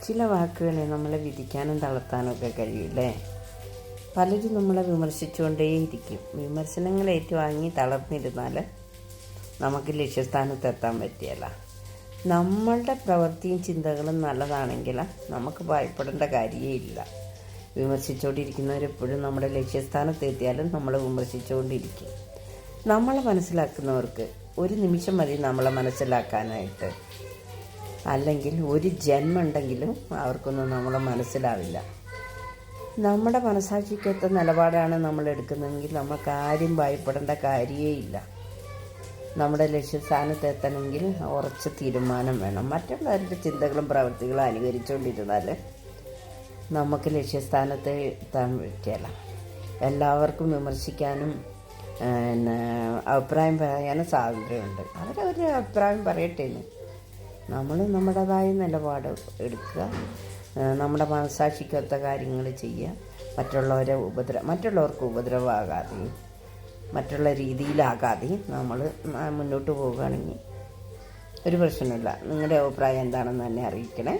ചില വാക്കുകളെ നമ്മളെ വിധിക്കാനും തളർത്താനും ഒക്കെ കഴിയൂല്ലേ. പലരും നമ്മളെ വിമർശിച്ചുകൊണ്ടേയിരിക്കും. വിമർശനങ്ങൾ ഏറ്റുവാങ്ങി തളർന്നിരുന്നാൽ നമുക്ക് ലക്ഷ്യസ്ഥാനത്തെത്താൻ പറ്റിയല്ല. നമ്മളുടെ പ്രവൃത്തിയും ചിന്തകളും നല്ലതാണെങ്കിൽ നമുക്ക് ഭയപ്പെടേണ്ട കാര്യമേ ഇല്ല. വിമർശിച്ചുകൊണ്ടിരിക്കുന്നവരെപ്പോഴും നമ്മുടെ ലക്ഷ്യസ്ഥാനത്ത് എത്തിയാലും നമ്മൾ വിമർശിച്ചുകൊണ്ടിരിക്കും. നമ്മളെ മനസ്സിലാക്കുന്നവർക്ക് ഒരു നിമിഷം മതി നമ്മളെ മനസ്സിലാക്കാനായിട്ട്. അല്ലെങ്കിൽ ഒരു ജന്മമുണ്ടെങ്കിലും അവർക്കൊന്നും നമ്മളെ മനസ്സിലാവില്ല. നമ്മുടെ മനസാക്ഷിക്കൊത്ത നിലപാടാണ് നമ്മൾ എടുക്കുന്നതെങ്കിൽ നമുക്ക് ആരും ഭയപ്പെടേണ്ട കാര്യമേ ഇല്ല. നമ്മുടെ ലക്ഷ്യസ്ഥാനത്ത് എത്തണമെങ്കിൽ ഉറച്ച തീരുമാനം വേണം. മറ്റുള്ളവരുടെ ചിന്തകളും പ്രവൃത്തികളും അനുകരിച്ചുകൊണ്ടിരുന്നാൽ നമുക്ക് ലക്ഷ്യസ്ഥാനത്ത് എത്താൻ പറ്റില്ല. എല്ലാവർക്കും വിമർശിക്കാനും അഭിപ്രായം പറയാനും സ്വാതന്ത്ര്യമുണ്ട്. അവരവരുടെ അഭിപ്രായം പറയട്ടെ. നമ്മൾ നമ്മുടേതായ നിലപാട് എടുക്കുക, നമ്മുടെ മനസാക്ഷിക്കൊത്ത കാര്യങ്ങൾ ചെയ്യുക, മറ്റുള്ളവർക്ക് ഉപദ്രവമാകാതെയും മറ്റുള്ള രീതിയിലാകാതെയും നമ്മൾ മുന്നോട്ട് പോവുകയാണെങ്കിൽ ഒരു പ്രശ്നമില്ല. നിങ്ങളുടെ അഭിപ്രായം എന്താണെന്ന് തന്നെ അറിയിക്കണേ.